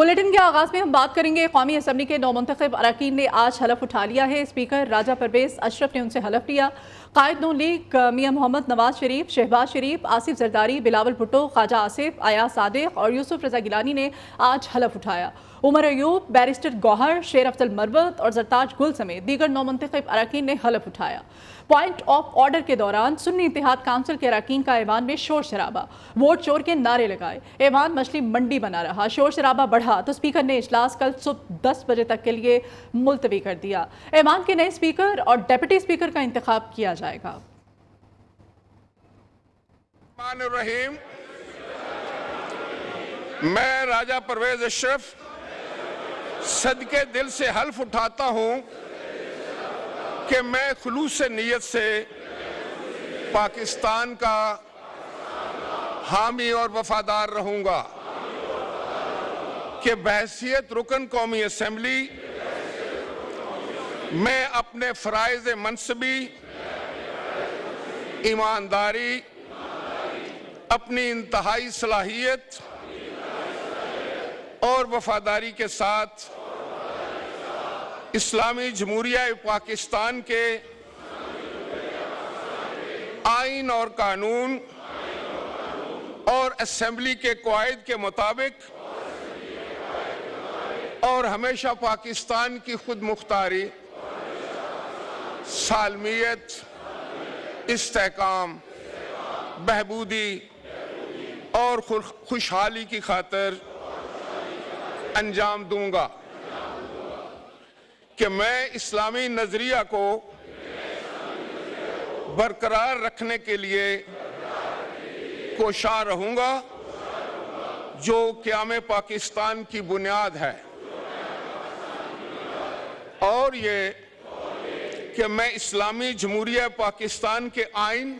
Bulletin के आगाज में हम बात करेंगे कौमी असम्बली के नौमुंतखब अरकान ने आज हलफ उठा लिया है। स्पीकर राजा परवेज अशरफ ने उनसे हलफ लिया। कायद नून लीग मियां मोहम्मद नवाज शरीफ, शहबाज शरीफ, आसिफ जरदारी, बिलावल भुट्टो, ख्वाजा आसिफ, अयाज सादिक और यूसुफ रजा गिलानी ने आज हलफ उठाया। उमर अयूब, बैरिस्टर गौहर, शेर अफजल मरवत और जरताज गुल समेत दीगर नौमुंतखब अरकान ने हलफ उठाया। पॉइंट ऑफ ऑर्डर के दौरान सुन्नी इत्तेहाद काउंसिल के अरकान का ऐवान में शोर शराबा, वोट चोर के नारे लगाए, ऐवान मछली मंडी बना रहा। शोर शराबा बढ़ा तो स्पीकर ने इजलास कल सुबह 10 बजे तक के लिए मुलतवी कर दिया। ऐवान के नए स्पीकर और डेप्यूटी स्पीकर का इंतखाब किया जाएगा। मैं राजा परवेज अशरफ सदके दिल से हल्फ उठाता हूं कि मैं खुलूस नीयत से पाकिस्तान का हामी और वफादार रहूंगा कि बहैसियत रुकन कौमी असम्बली मैं अपने फ़राइज़ मनसबी, ईमानदारी, अपनी इंतहाई सलाहियत और वफादारी के साथ इस्लामी जमहूरिया पाकिस्तान के आइन और कानून और असेंबली के क़वाइद के मुताबिक और हमेशा पाकिस्तान की खुद मुख्तारी, सालमियत, इस्तेहकाम, बहबूदी और खुशहाली की खातिर अंजाम दूंगा कि मैं इस्लामी नजरिया को बरकरार रखने के लिए कोशा रहूंगा जो क़याम पाकिस्तान की बुनियाद है, और ये कि मैं इस्लामी जमहूरिया पाकिस्तान के आइन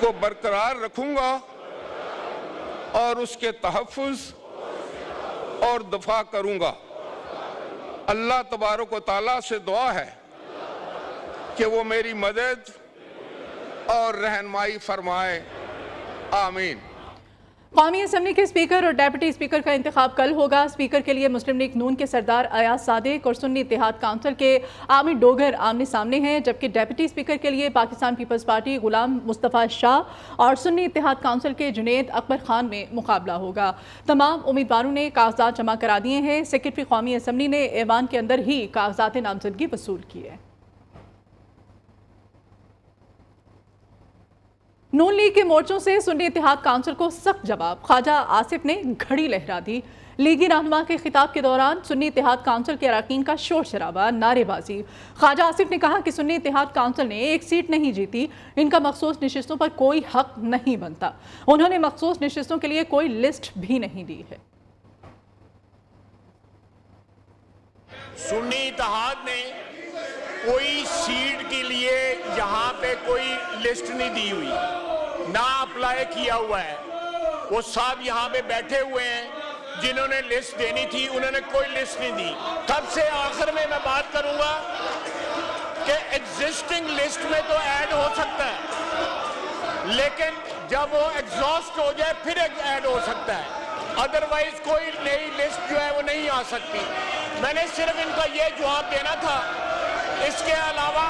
को बरकरार रखूंगा और उसके तहफ़्फ़ुज़ और दफ़ा करूंगा। अल्लाह तबारक व तआला से दुआ है कि वो मेरी मदद और रहनुमाई फरमाए। आमीन। कौमी असम्बली के स्पीकर और डेप्यूटी स्पीकर का इंतखाब कल होगा। स्पीकर के लिए मुस्लिम लीग नून के सरदार अयाज सादिक और सुन्नी इत्तेहाद काउंसिल के आमिर डोगर आमने सामने हैं, जबकि डेप्यूटी स्पीकर के लिए पाकिस्तान पीपल्स पार्टी गुलाम मुस्तफ़ा शाह और सुन्नी इत्तेहाद काउंसिल के जुनैद अकबर खान में मुकाबला होगा। तमाम उम्मीदवारों ने कागजात जमा करा दिए हैं। सेक्रेटरी कौमी असम्बली ने ऐवान के अंदर ही कागजात नामजदगी वसूल की है। नून लीग के मोर्चों से सुन्नी इत्तेहाद काउंसिल को सख्त जवाब। ख्वाजा आसिफ ने घड़ी लहरा दी। लीगी रहनुमा के खिताब के दौरान सुन्नी इत्तेहाद काउंसिल के अरकान का शोर शराबा, नारेबाजी। ख्वाजा आसिफ ने कहा कि सुन्नी इत्तेहाद काउंसिल ने एक सीट नहीं जीती, इनका मखसूस नशिस्तों पर कोई हक नहीं बनता। उन्होंने मखसूस नशिस्तों के लिए कोई लिस्ट भी नहीं दी है। सुन्नी इत्तेहाद ने कोई सीट के लिए यहाँ पे कोई लिस्ट नहीं दी हुई, ना अप्लाई किया हुआ है। वो साहब यहाँ पे बैठे हुए हैं, जिन्होंने लिस्ट देनी थी उन्होंने कोई लिस्ट नहीं दी। तब से आखिर में मैं बात करूंगा कि एग्जिस्टिंग लिस्ट में तो ऐड हो सकता है, लेकिन जब वो एग्जॉस्ट हो जाए फिर ऐड हो सकता है, अदरवाइज कोई नई लिस्ट जो है वो नहीं आ सकती। मैंने सिर्फ इनका ये जवाब देना था। इसके अलावा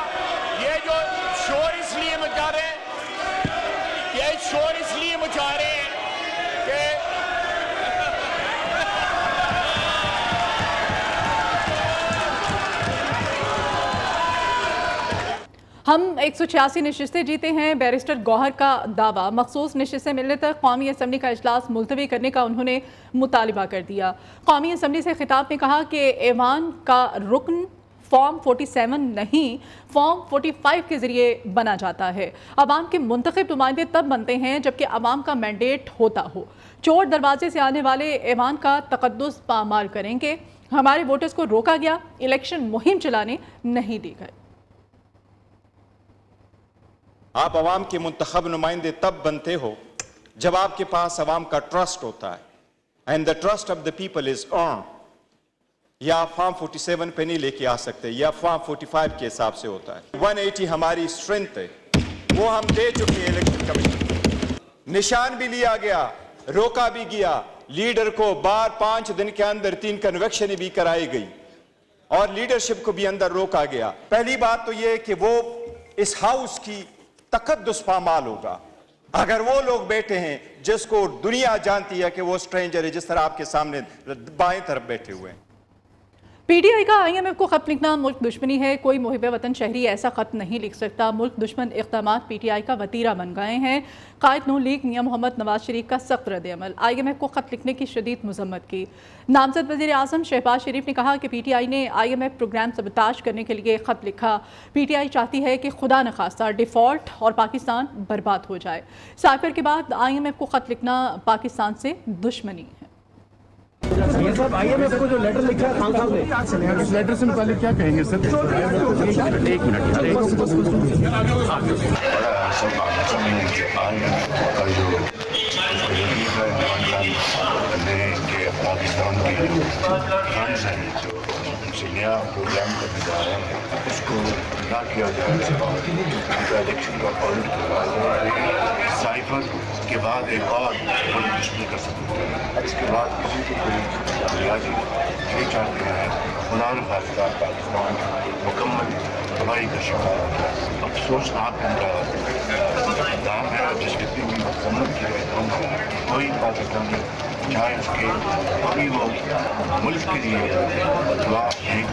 ये जो शोर इसलिए मचा रहे हैं, ये शोर इसलिए मचा रहे हैं कि हम 186 नशिस्तें जीते हैं। बैरिस्टर गौहर का दावा, मखसूस नशिस्तें मिलने तक कौमी असम्बली का इजलास मुलतवी करने का उन्होंने मुतालिबा कर दिया। कौमी असम्बली से खिताब में कहा कि ऐवान का रुकन फॉर्म 47 नहीं, फॉर्म 45 के जरिए बना जाता है। अवाम के मुंतखब नुमाइंदे तब बनते हैं जबकि अवाम का मैंडेट होता हो। चोर दरवाजे से आने वाले ऐवान का तकद्दुस पामाल करेंगे। हमारे वोटर्स को रोका गया, इलेक्शन मुहिम चलाने नहीं दी गई। आप अवाम के मुंतखब नुमाइंदे तब बनते हो जब आपके पास अवाम का ट्रस्ट होता है, and the trust of the people is earn. या फॉर्म 47 पे नहीं लेके आ सकते, या फॉर्म 45 के हिसाब से होता है। 180 हमारी स्ट्रेंथ है, वो हम दे चुके हैं इलेक्शन कमीशन। निशान भी लिया गया, रोका भी गया, लीडर को बार 5 दिन के अंदर 3 कन्वेक्शन भी कराई गई और लीडरशिप को भी अंदर रोका गया। पहली बात तो ये कि वो इस हाउस की तकद्दुस पामाल होगा अगर वो लोग बैठे हैं जिसको दुनिया जानती है कि वो स्ट्रेंजर है, जिस तरह आपके सामने बाएं तरफ बैठे हुए हैं। पीटीआई का आईएमएफ को खत लिखना मुल्क दुश्मनी है, कोई मुहिब वतन शहरी ऐसा खत नहीं लिख सकता। मुल्क दुश्मन इक़दामात पीटीआई का वतीरा बन गए हैं। कायद नून लीग मियां मोहम्मद नवाज शरीफ का सख्त रद्द-ए-अमल, आईएमएफ को खत लिखने की शदीद मजम्मत की। नामजद वज़ीर आज़म शहबाज शरीफ ने कहा कि पीटीआई ने आईएमएफ प्रोग्राम सबताज करने के लिए खत लिखा। पीटीआई चाहती है कि खुदा न खास्ता डिफ़ॉल्ट और पाकिस्तान बर्बाद हो जाए। साइफर के बाद आईएमएफ को खत लिखना पाकिस्तान से दुश्मनी है। ये सब आईएमएफ को जो लेटर लिखा है खान साहब ने, इस लेटर से पहले क्या कहेंगे सर? एक मिनट पाकिस्तान के जो फंड्स हैं जो उनसे नया प्रोग्राम करने जा रहे हैं उसको ना किया जाए और उनका इलेक्शन का ऑडिट करवाया जाए। साइफर के बाद एक और मुल्क दुश्मनी का सबूत है। इसके बाद किसी को कोई रियाजी ये चाहते हैं खुदा न खास्ता पाकिस्तान मुकम्मल तबाही का शिकार हो गया। अफसोसनाक उनका नाम है जिसकी भी मजम्मत की गई कोई पाकिस्तानी चाहे उसके अभी वो मुल्क के लिए दुआ नहीं।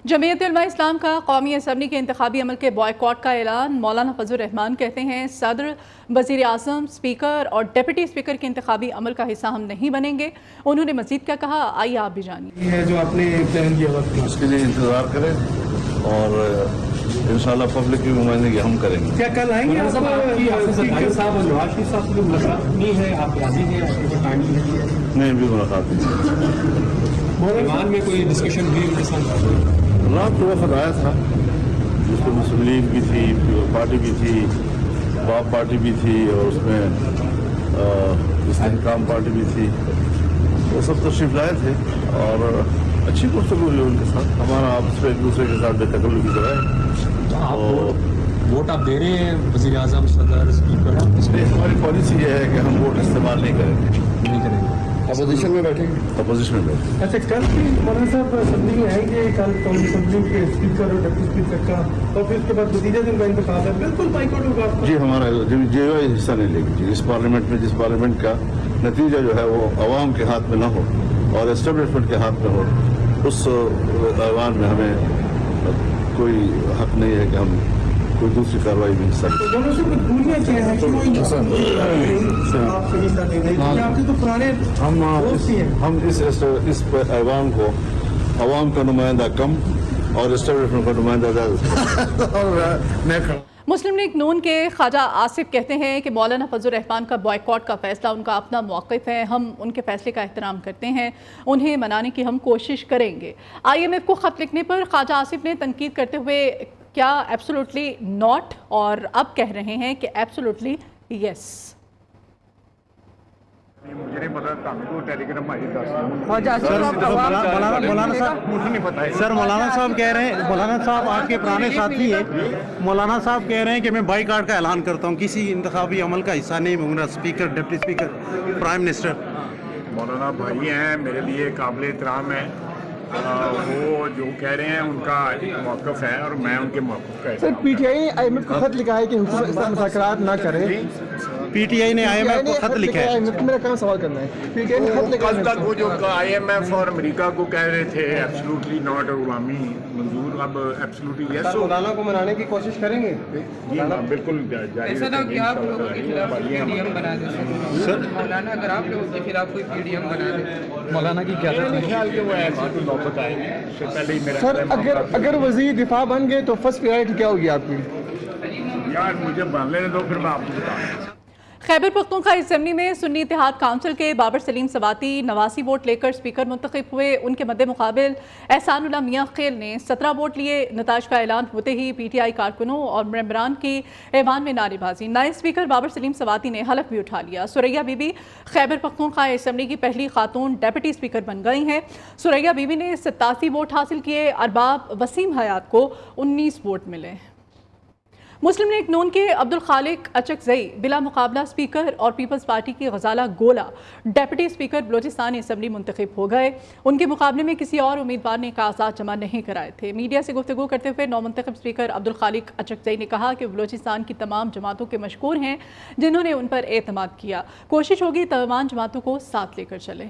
जमीयत उलमा इस्लाम का कौमी असम्बली के इंतखाबी अमल के बॉयकॉट का ऐलान। मौलाना फजल रहमान कहते हैं सदर, वज़ीर आज़म, स्पीकर और डिप्टी स्पीकर के इंतखाबी अमल का हिस्सा हम नहीं बनेंगे। उन्होंने मज़ीद क्या कहा, आइए आप भी जानिए। ये जो आपने प्लान किया वक्त उसके लिए इंतज़ार करें और इंशाल्लाह पब्लिक की नुमाइंदगी हम करेंगे। क्या कल आएंगे आप? स्पीकर साहब और नवाज शरीफ साहब की मुलाकात नहीं है, आप राजी हैं? नहीं भी मुलाकात नहीं। ईमान में कोई डिस्कशन हुई उनके साथ? रात को वक्त आया था जिसमें मुस्लिम लीग भी थी, पार्टी भी थी, बाप पार्टी भी थी और उसमें इस्तेहकाम पार्टी भी थी। वो सब तशरीफ लाए थे और अच्छी गुफ्तगू हुई उनके साथ। हमारा आपस में एक दूसरे के साथ बेतकल्लुफ़ी की तरह है। वोट आप दे रहे हैं वज़ीर आज़म, सदर, स्पीकर? इसलिए हमारी पॉलिसी ये है कि हम वोट इस्तेमाल नहीं करेंगे। अपोजिशन में बैठेंगे? अपोजिशन में बैठेंगे। अच्छा, कल भी मौलाना साहब असेंबली में आएंगे, कल कौमी असेंबली के स्पीकर और डिप्टी स्पीकर का और फिर उसके बाद वज़ीर आज़म का इंतखाब है, बिल्कुल बाइकआउट होगा आपका? जी, हमारा जेवाई हिस्सा नहीं लेगी जी इस पार्लियामेंट में, जिस पार्लियामेंट का नतीजा जो है वो अवाम के हाथ में न हो और एस्टेब्लिशमेंट के हाथ में हो, उस ऐवान में हमें कोई हक नहीं है कि हम कोई दूसरी कार्रवाई में हिस्सा लें। दोनों से कुछ दूरियां क्या है कि वो आपसे हिस्सा नहीं देंगे? आपसे तो पुराने हम इस ऐवान को अवाम का नुमाइंदा कम और एस्टेब्लिशमेंट का नुमाइंदा ज़्यादा। मुस्लिम लीग नून के ख्वाजा आसिफ कहते हैं कि मौलाना फजल रहमान का बॉयकॉट का फैसला उनका अपना मौक़िफ़ है, हम उनके फैसले का एहतराम करते हैं, उन्हें मनाने की हम कोशिश करेंगे। आईएमएफ को ख़त लिखने पर ख्वाजा आसिफ ने तनकीद करते हुए क्या एब्सोल्युटली नॉट और अब कह रहे हैं कि एब्सोल्युटली यस। मुझे नहीं पता, आपको टेलीग्राम आई सर मौलाना साहब कह रहे हैं, मौलाना साहब आपके पुराने साथी हैं, मौलाना साहब कह रहे हैं कि मैं बाईकाट का ऐलान करता हूं, किसी इंतखाबी अमल का हिस्सा नहीं हूं, speaker, deputy speaker, prime minister. मौलाना भाई हैं, मेरे लिए काबिल एहतराम है। वो जो कह रहे हैं उनका मौक़िफ़ है और मैं उनके मौक़िफ़ का सर पीटीआई ने आईएमएफ को खत लिखा है कि हुकूमत इस्लाम मुज़ाकरात ना करे। पीटीआई ने आईएमएफ को खत लिखा है। मेरा कहाँ सवाल करना है? पीटीआई ने खत लिखा कल तक वो जो आईएमएफ और अमेरिका को कह रहे थे एब्सोल्युटली नॉट और गुलामी मंजूर, अब एब्सोल्युटली यस। मौलाना को मनाने की कोशिश करेंगे? जी हाँ, बिल्कुल जायज़ है। मौलाना अगर आप लोगों के खिलाफ कोई पीडीएम बना दे, मौलाना की क्या ख्याल कि वो ऐसी कोई नौबत आएगी उससे पहले ही मेरा सर अगर वज़ीर दिफा बन गए तो फर्स्ट प्रायोरिटी क्या होगी आपकी? यार मुझे बन लेने दो, फिर मैं आपको बताऊँ। खैबर पख्तूनख्वा असेंबली में सुन्नी इत्तेहाद काउंसिल के बाबर सलीम सवाती 89 वोट लेकर स्पीकर मुंतखब हुए। उनके मद्दे मुकाबिल एहसानुल्लाह मियां खेल ने 17 वोट लिए। नताज का ऐलान होते ही पीटीआई कारकुनों और मेंबरान की ऐवान में नारेबाजी। नए स्पीकर बाबर सलीम सवाती ने हलफ भी उठा लिया। सुरैया बीबी खैबर पख्तूनख्वा असेंबली की पहली खातून डेप्यूटी स्पीकर बन गई हैं। सुरैया बीबी ने 87 वोट हासिल किए। अरबाब वसीम हयात को 19 वोट मिले। मुस्लिम लीग नून के अब्दुल खालिक अचकजई बिला मुकाबला स्पीकर और पीपल्स पार्टी की गजाला गोला डेप्यूटी स्पीकर बलोचिस्तान असम्बली मुंतखब हो गए। उनके मुकाबले में किसी और उम्मीदवार ने कागजात जमा नहीं कराए थे। मीडिया से गुफ्तगू करते हुए नौमुंतखब स्पीकर अब्दुल खालिक अचकजई ने कहा कि बलोचिस्तान की तमाम जमातों के मशकूर हैं जिन्होंने उन पर एतमाद किया। कोशिश होगी तमाम जमातों को साथ लेकर चले।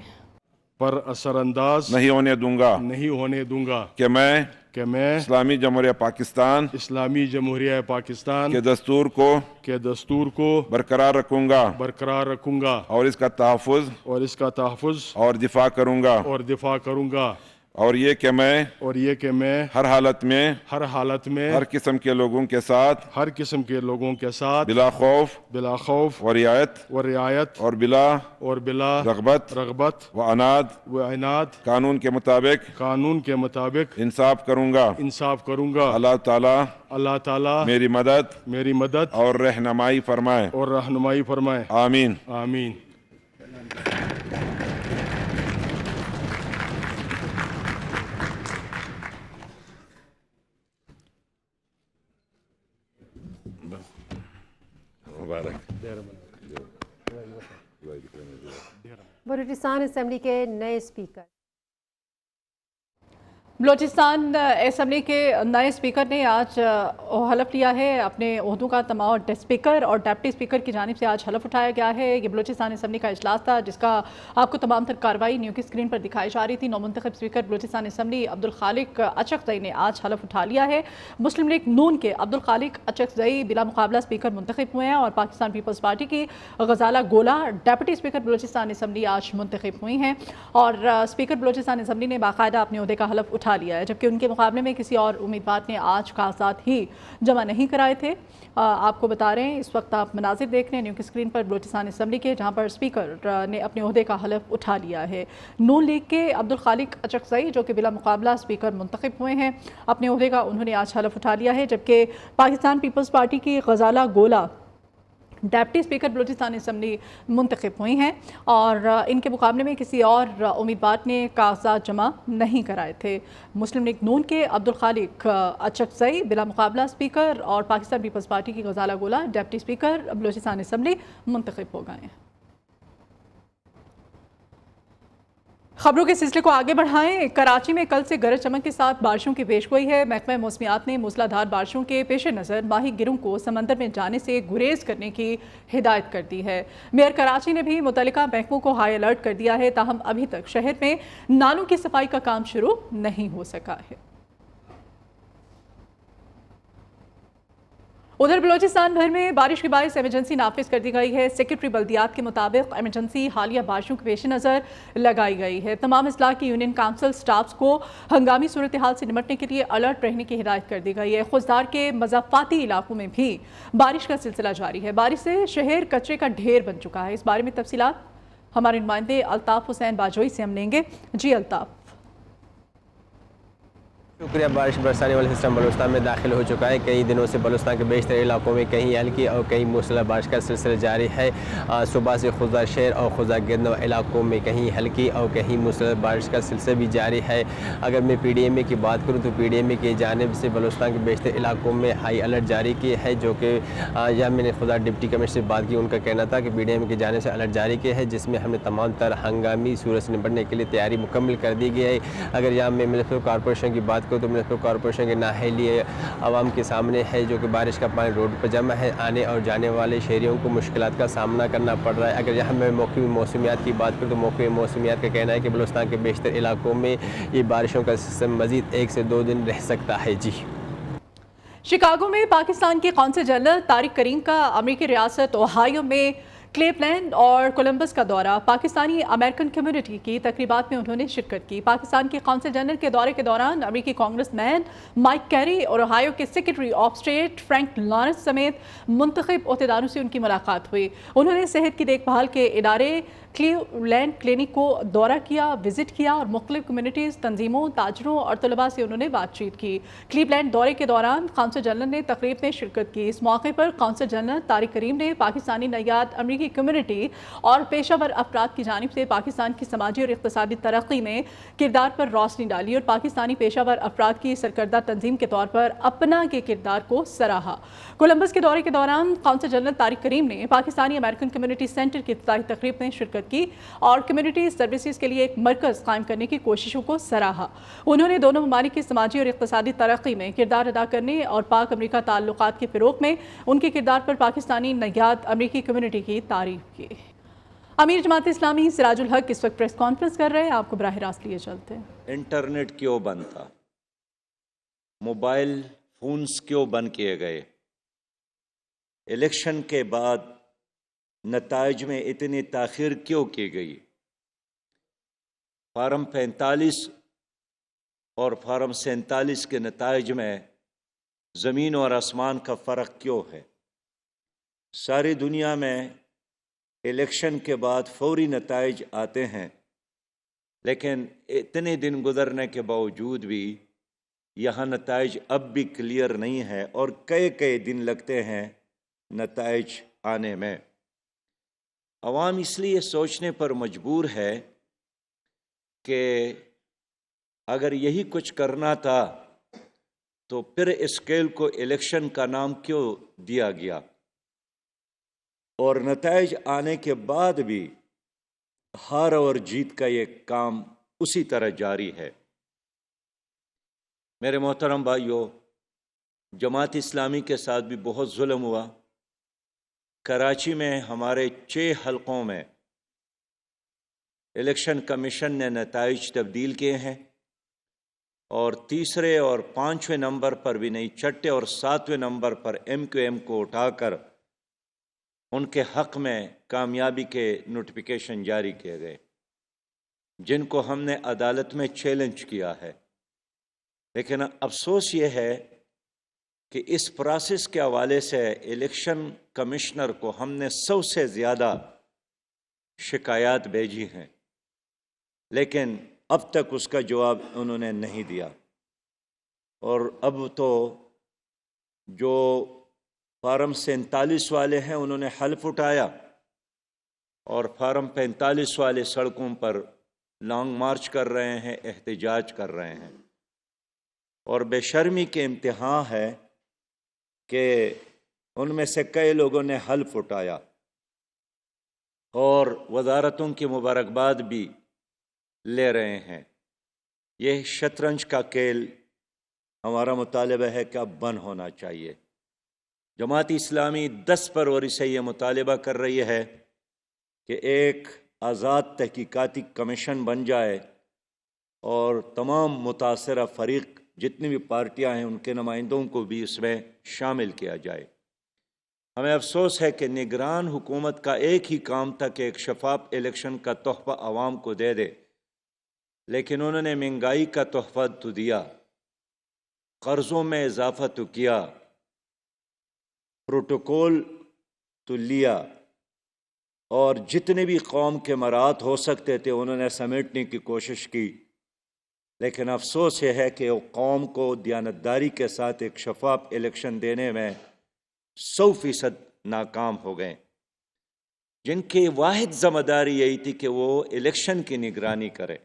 पर असरअंदाज नहीं होने दूंगा कि मैं इस्लामी जमहूरिया पाकिस्तान के दस्तूर को बरकरार रखूंगा और इसका तहफ़्फ़ुज़ और दिफा करूंगा और ये कि मैं हर हालत में हर किस्म के लोगों के साथ बिला खौफ व रियायत और बिला रग़बत व अनाद कानून के मुताबिक इंसाफ करूंगा। अल्लाह ताला मेरी मदद और रहनुमाई फरमाए। आमीन। बलूचिस्तान असेंबली के नए स्पीकर। बलूचिस्तान असम्बली के नए स्पीकर ने आज हलफ लिया है। अपने ओहदों का तमाम स्पीकर और डिप्टी स्पीकर की जानिब से आज हलफ उठाया गया है। ये बलूचिस्तान असम्बली का इजलास था जिसका आपको तमाम तर कार्रवाई न्यू की स्क्रीन पर दिखाई जा रही थी। नौमुंतखब स्पीकर बलूचिस्तान असम्बली अब्दुल खालिक अचकजई ने आज हलफ उठा लिया है। मुस्लिम लीग नून के अब्दुल खालिक अचकजई बिला मुकाबला स्पीकर मुंतखब हुए हैं और पाकिस्तान पीपल्स पार्टी की गजाला गोला डिप्टी स्पीकर बलूचिस्तान असम्बली आज मुंतखब हुई हैं और स्पीकर बलूचिस्तान असम्बली ने बाकायदा अपने ओहदे का हलफ उठा लिया है, जबकि उनके मुकाबले में किसी और उम्मीदवार ने आज कागजात ही जमा नहीं कराए थे। आपको बता रहे हैं इस वक्त आप मनाजिर देख रहे हैं न्यू की स्क्रीन पर बलूचिस्तान असम्बली के, जहां पर स्पीकर ने अपने ओहदे का हलफ उठा लिया है। नून लीग के अब्दुल खालिक अचकजई जो कि बिला मुकाबला स्पीकर मुंतखब हुए हैं, अपने ओहदे का उन्होंने आज हलफ उठा लिया है, जबकि पाकिस्तान पीपल्स पार्टी की गजाला गोला डिप्टी स्पीकर बलूचिस्तान असम्बली मुंतखब हुई हैं और इनके मुकाबले में किसी और उम्मीदवार ने कागजात जमा नहीं कराए थे। मुस्लिम लीग नून के अब्दुल खालिक अचकजई बिला मुकाबला स्पीकर और पाकिस्तान पीपल्स पार्टी की गजाला गोला डिप्टी स्पीकर बलूचिस्तान असम्बली मुंतखब हो गए हैं। खबरों के सिलसिले को आगे बढ़ाएं। कराची में कल से गरज चमक के साथ बारिशों की पेशगोई है। महकमा मौसमियात ने मूसलाधार बारिशों के पेश नज़र माही गिरों को समंदर में जाने से गुरेज करने की हिदायत कर दी है। मेयर कराची ने भी मुतल्लिका महकमों को हाई अलर्ट कर दिया है, ताहम अभी तक शहर में नालों की सफाई का काम शुरू नहीं हो सका है। उधर बलूचिस्तान भर में बारिश के बायस एमरजेंसी नाफिज कर दी गई है। सेक्रेटरी बल्दियात के मुताबिक एमरजेंसी हालिया बारिशों के पेश नज़र लगाई गई है। तमाम अजला की यूनियन काउंसिल स्टाफ्स को हंगामी सूरत हाल से निपटने के लिए अलर्ट रहने की हिदायत कर दी गई है। खुजदार के मज़ाफ़ाती इलाकों में भी बारिश का सिलसिला जारी है। बारिश से शहर कचरे का ढेर बन चुका है। इस बारे में तफसीलात हमारे नुमाइंदे अल्ताफ़ हुसैन बाजोई से हम लेंगे। जी अल्ताफ़। शुक्रिया। बारिश बरसाने वाला सिस्टम बलूचिस्तान में दाखिल हो चुका है। कई दिनों से बलूचिस्तान के बेशतर इलाकों में कहीं हल्की और कहीं मूसलाधार बारिश का सिलसिला जारी है। सुबह से खुदा शहर और खुदा गिरद इलाकों में कहीं हल्की और कहीं मूसलाधार बारिश का सिलसिला भी जारी है। अगर मैं PDMA की बात करूँ तो PDMA की जानिब से बलूचिस्तान के बेशतर इलाकों में हाई अलर्ट जारी किया है, जो कि यह मैंने खुदा डिप्टी कमिश्नर से बात की, उनका कहना था कि PDMA की जानिब से अलर्ट जारी किया है, जिसमें हमने तमाम तर हंगामी सूरत से निपटने के लिए तैयारी मुकम्मल कर दी गई है। अगर यहाँ मैं म्युनिसिपल कॉरपोरेशन की बात करूँ तो म्युनिसिपल कॉरपोरेशन के नाहली आवाम के सामने है, जो कि बारिश का पानी रोड पर जमा है। आने और जाने वाले शहरियों को मुश्किलात का सामना करना पड़ रहा है। अगर यहाँ मैं मौसमी मौसमियात की बात करूँ तो मौसमी मौसमियात का कहना है कि बलूचिस्तान के बेशतर इलाकों में ये बारिशों का सिस्टम मज़ीद 1 से 2 दिन रह सकता है। जी। शिकागो में पाकिस्तान के कौंसल जनरल तारिक करीम का अमेरिकी रियासत ओहायो में क्लेवलैंड और कोलंबस का दौरा। पाकिस्तानी अमेरिकन कम्युनिटी की तकरीबात में उन्होंने शिरकत की। पाकिस्तान के कौंसल जनरल के दौरे के दौरान अमेरिकी कांग्रेसमैन माइक कैरी और ओहायो के secretary of state Frank Lawrence समेत मुंतखब ओहदेदारों से उनकी मुलाकात हुई। उन्होंने सेहत की देखभाल के इदारे क्लीव लैंड क्लिनिक को दौरा किया, विजिट किया और मुख्तलिफ कम्युनिटीज़, तंजीमों, ताजरों और तलबा से उन्होंने बातचीत की। क्लीवलैंड दौरे के दौरान कौंसल जनरल ने तकरीब में शिरकत की। इस मौके पर कौंसल जनरल तारिक करीम ने पाकिस्तानी नयाद अमरीकी कम्युनिटी और पेशावर अफराद की जानिब से पाकिस्तान की समाजी और इक़्तिसादी तरक्की में किरदार पर रोशनी डाली और पाकिस्तानी पेशावर अफराद की सरकर्दा तंजीम के तौर पर अपना के किरदार को सराहा। कोलंबस के दौरे के दौरान कौंसल जनरल तारिक करीम ने पाकिस्तानी अमेरिकन कम्युनिटी सेंटर की इफ्तिताही तकरीब में शिरकत की और कम्युनिटी सर्विसेज के लिए एक मरकज़ कायम करने की कोशिशों को सराहा। उन्होंने दोनों ममालिक की समाजी और इक़्तिसादी तरक्की में किरदार अदा करने और पाक अमरीका ताल्लुकात के फ़रोग़ में उनके किरदार पर पाकिस्तानी नयाद अमरीकी कम्युनिटी की तारीफ की। अमीर जमात इस्लामी सिराजुल हक इस वक्त प्रेस कॉन्फ्रेंस कर रहे हैं, आपको बराह रास्त लिए चलते हैं। इंटरनेट क्यों बंद था? मोबाइल फोन्स क्यों बंद किए गए? इलेक्शन के बाद नताइज में इतनी ताख़ीर क्यों की गई? फार्म 45 और फार्म 47 के नताइज में ज़मीन और आसमान का फ़र्क क्यों है? सारी दुनिया में इलेक्शन के बाद फौरी नताइज आते हैं, लेकिन इतने दिन गुजरने के बावजूद भी यहाँ नताइज अब भी क्लियर नहीं है और कई कई दिन लगते हैं नताइज आने में। अवाम इसलिए सोचने पर मजबूर है कि अगर यही कुछ करना था तो फिर स्केल को इलेक्शन का नाम क्यों दिया गया, और नताइज आने के बाद भी हार और जीत का ये काम उसी तरह जारी है। मेरे मोहतरम भाइयों, जमात इस्लामी के साथ भी बहुत जुल्म हुआ। कराची में हमारे 6 हलकों में इलेक्शन कमीशन ने नताइज तब्दील किए हैं और तीसरे और 5वें नंबर पर भी नहीं, छठे और 7वें नंबर पर MQM को उठाकर उनके हक़ में कामयाबी के नोटिफिकेशन जारी किए गए, जिनको हमने अदालत में चैलेंज किया है। लेकिन अफसोस ये है कि इस प्रोसेस के हवाले से इलेक्शन कमिश्नर को हमने 100 से ज़्यादा शिकायत भेजी हैं, लेकिन अब तक उसका जवाब उन्होंने नहीं दिया। और अब तो जो फार्म 47 वाले हैं उन्होंने हल्फ उठाया और फार्म 45 वाले सड़कों पर लॉन्ग मार्च कर रहे हैं, एहतजाज कर रहे हैं। और बेशर्मी के इम्तिहान है कि उनमें से कई लोगों ने हल्फ उठाया और वजारतों की मुबारकबाद भी ले रहे हैं। यह शतरंज का खेल हमारा मुतालिबा है कि अब बंद होना चाहिए। जमात इस्लामी 10 फरवरी से ये मुतालिबा कर रही है कि एक आज़ाद तहकीकाती कमीशन बन जाए और तमाम मुतासरा फ़रीक जितनी भी पार्टियां हैं उनके नुमाइंदों को भी इसमें शामिल किया जाए। हमें अफसोस है कि निगरान हुकूमत का एक ही काम था कि एक शफाफ इलेक्शन का तोहफ़ा आवाम को दे दे, लेकिन उन्होंने महंगाई का तोहफ़ा तो दिया, कर्ज़ों में इजाफ़ा तो किया, प्रोटोकॉल तो लिया और जितने भी कौम के मरात हो सकते थे उन्होंने समेटने की कोशिश की। लेकिन अफसोस यह है कि वो कौम को दियानतदारी के साथ एक शफाफ इलेक्शन देने में 100% नाकाम हो गए, जिनकी वाहिद ज़िम्मेदारी यही थी कि वो इलेक्शन की निगरानी करे।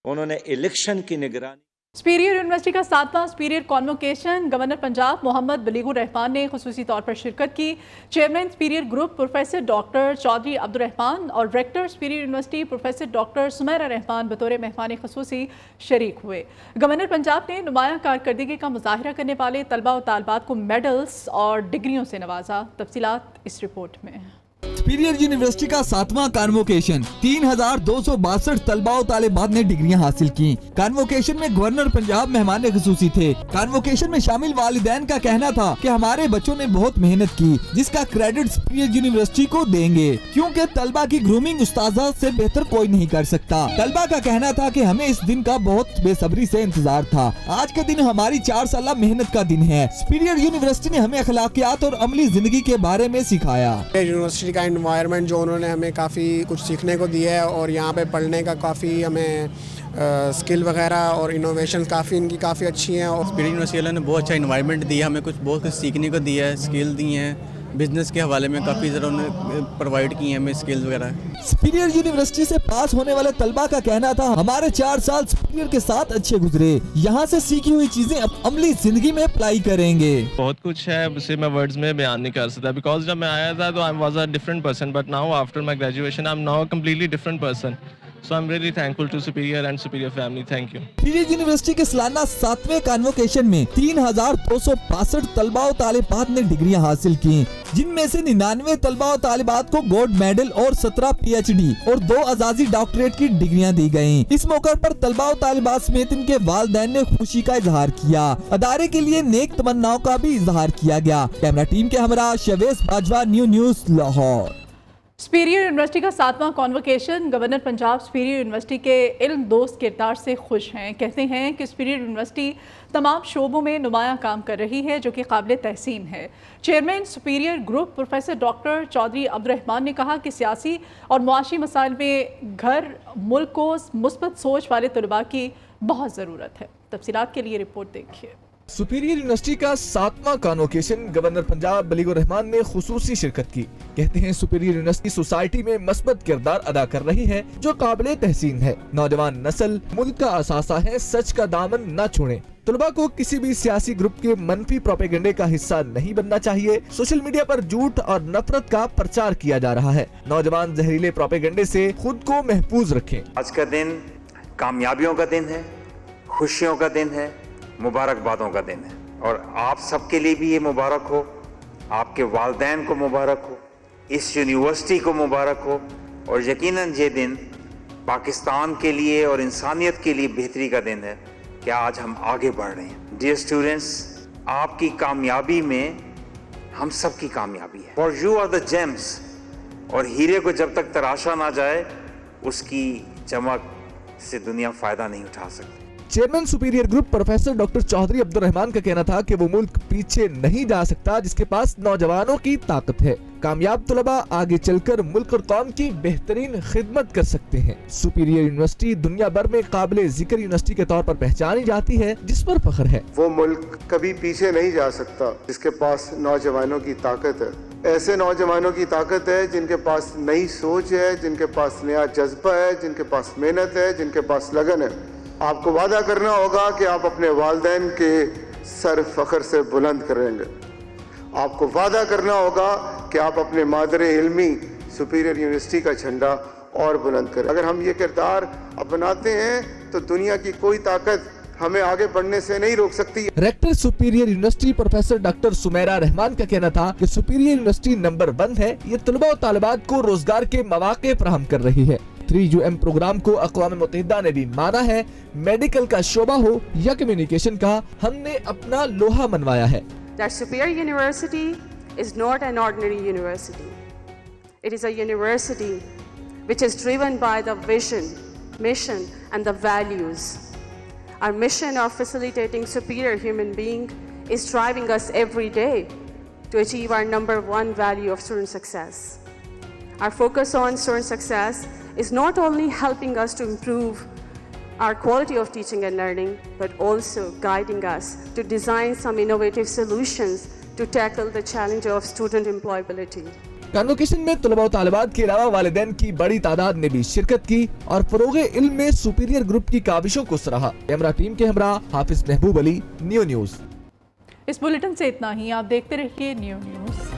उन्होंने इलेक्शन की निगरानी। सुपीरियर यूनिवर्सिटी का 7वां superior convocation governor Punjab Muhammad Baligh ur Rehman ने खुसूसी तौर पर शिरकत की। Chairman superior group professor doctor Chaudhry Abdul Rehman और rector superior university professor doctor Sumaira Rehman बतौर मेहमान खुसूसी शरीक हुए। गवर्नर पंजाब ने नुमाया कारकर्दगी का मुजाहिरा करने वाले तलबा और तालबात को मेडल्स और डिग्रियों से नवाजा। तफसीलात इस रिपोर्ट में। सुपीरियर यूनिवर्सिटी का 7वां कॉन्वोकेशन 3262 तलबा और तालिबात ने डिग्रियां हासिल की। कॉन्वोकेशन में गवर्नर पंजाब मेहमान खुसूसी थे। कॉन्वोकेशन में शामिल वालिदैन का कहना था कि हमारे बच्चों ने बहुत मेहनत की, जिसका क्रेडिट सुपीरियर यूनिवर्सिटी को देंगे, क्योंकि तलबा की ग्रूमिंग उस्ताजा से बेहतर कोई नहीं कर सकता। तलबा का कहना था कि हमें इस दिन का बहुत बेसब्री से इंतजार था। आज का दिन हमारी 4 साल मेहनत का दिन है। सुपीरियर यूनिवर्सिटी ने हमें अखलाकियात और अमली जिंदगी के बारे में सिखाया। यूनिवर्सिटी का انوائرمنٹ جو انہوں نے ہمیں کافی کچھ سیکھنے کو دیا ہے اور یہاں پہ پڑھنے کا کافی ہمیں اسکل وغیرہ اور انوویشن کافی ان کی کافی اچھی ہیں. اور اسپیریٹ یونیورسٹی والوں نے بہت اچھا انوائرمنٹ دیا ہمیں, بہت کچھ سیکھنے کو دیا ہے, اسکل دی ہیں, بزنس کے حوالے میں کافی ذرا انہوں نے پرووائڈ کی ہیں ہمیں اسکلز وغیرہ. سپیریئر یونیورسٹی سے پاس ہونے والے طلبہ کا کہنا تھا ہمارے 4 سال سپیریئر کے ساتھ اچھے گزرے, یہاں سے سیکھی ہوئی چیزیں اب عملی زندگی میں اپلائی کریں گے. بہت کچھ ہے اسے میں ورڈز میں بیان نہیں کر سکتا, بیکاز جب میں آیا تھا تو I was a different person, but now after my graduation I am now completely different person. So I'm really thankful to Superior and Superior family. Thank you. Superior university کے سالانہ 7ویں کانووکیشن میں 3262 طلباء و طالبات نے ڈگریاں حاصل کی, جن میں سے 99 طلباء و طالبات کو گولڈ میڈل اور 17 PhD اور 2 اعزازی ڈاکٹریٹ کی ڈگریاں دی گئیں. اس موقع پر طلباء و طالبات سمیت ان کے والدین نے خوشی کا اظہار کیا. ادارے کے لیے نیک تمناؤں کا بھی اظہار کیا گیا. کیمرہ ٹیم کے ہمراہ شویس باجوہ, نیو نیوز, لاہور. سپیریئر یونیورسٹی کا 7واں convocation. Governor Punjab superior university کے علم دوست کردار سے خوش ہیں. کہتے ہیں کہ سپیریئر یونیورسٹی تمام شعبوں میں نمایاں کام کر رہی ہے جو کہ قابل تحسین ہے. Chairman Superior Group professor doctor Chaudhry Abdul Rehman نے کہا کہ سیاسی اور معاشی مسائل میں گھر ملک کو مثبت سوچ والے طلباء کی بہت ضرورت ہے. تفصیلات کے لیے رپورٹ دیکھیے. سپیریئر یونیورسٹی کا 7واں کانووکیشن گورنر پنجاب بلیغ الرحمان نے خصوصی شرکت کی. کہتے ہیں سپیریئر یونیورسٹی سوسائٹی میں مثبت کردار ادا کر رہی ہے جو قابل تحسین ہے. نوجوان نسل ملک کا اثاثہ ہے, سچ کا دامن نہ چھوڑیں. طلباء کو کسی بھی سیاسی گروپ کے منفی پروپیگنڈے کا حصہ نہیں بننا چاہیے. سوشل میڈیا پر جھوٹ اور نفرت کا پرچار کیا جا رہا ہے. نوجوان زہریلے پروپیگنڈے سے خود کو محفوظ رکھیں. آج کا دن کامیابیوں کا دن ہے, خوشیوں کا دن ہے, مبارکبادوں کا دن ہے, اور آپ سب کے لیے بھی یہ مبارک ہو. آپ کے والدین کو مبارک ہو, اس یونیورسٹی کو مبارک ہو, اور یقیناً یہ دن پاکستان کے لیے اور انسانیت کے لیے بہتری کا دن ہے کہ آج ہم آگے بڑھ رہے ہیں. ڈیئر اسٹوڈنٹس, آپ کی کامیابی میں ہم سب کی کامیابی ہے. For you are the gems, اور ہیرے کو جب تک تراشا نہ جائے اس کی چمک سے دنیا فائدہ نہیں اٹھا سکتی. Chairman Superior Group professor doctor Chaudhry Abdul Rehman کا کہنا تھا کہ وہ ملک پیچھے نہیں جا سکتا جس کے پاس نوجوانوں کی طاقت ہے. کامیاب طلباء آگے چل کر ملک اور قوم کی بہترین خدمت کر سکتے ہیں. سپیریئر یونیورسٹی دنیا بھر میں قابل ذکر یونیورسٹی کے طور پر پہچانی جاتی ہے جس پر فخر ہے. وہ ملک کبھی پیچھے نہیں جا سکتا جس کے پاس نوجوانوں کی طاقت ہے. ایسے نوجوانوں کی طاقت ہے جن کے پاس نئی سوچ ہے, جن کے پاس نیا جذبہ ہے, جن کے پاس محنت ہے, جن کے پاس لگن ہے. آپ کو وعدہ کرنا ہوگا کہ آپ اپنے والدین کے سر فخر سے بلند کریں گے. آپ کو وعدہ کرنا ہوگا کہ آپ اپنے مادر علمی سپیریئر یونیورسٹی کا جھنڈا اور بلند کریں. اگر ہم یہ کردار اپناتے ہیں تو دنیا کی کوئی طاقت ہمیں آگے بڑھنے سے نہیں روک سکتی. Rector superior university professor doctor Sumaira Rehman کا کہنا تھا کہ سپیریئر یونیورسٹی نمبر 1 ہے. یہ طلباء و طالبات کو روزگار کے مواقع فراہم کر رہی ہے. 3UM پروگرام کو اقوام متحدہ نے بھی مانا ہے. میڈیکل کا شعبہ ہو یا کمیونیکیشن کا, ہم نے اپنا لوہا منوایا ہے. That Superior University is not an ordinary university. It is a university which is driven by the vision, mission and the values. Our mission of facilitating superior human being is driving us every day to achieve our number 1 value of student success. Our focus on student success is not only helping us to improve our quality of teaching and learning, but also guiding us to design some innovative solutions to tackle the challenge of student employability. Convocation میں طلباء و طالبات کے علاوہ والدین کی بڑی تعداد نے بھی شرکت کی اور فروغ علم میں سپیریئر گروپ کی کاوشوں کو سراہا. کیمرہ ٹیم کے ہمراہ حافظ محبوب علی, نیو نیوز. اس بلیٹن سے اتنا ہی. آپ دیکھتے رہیے نیو نیوز.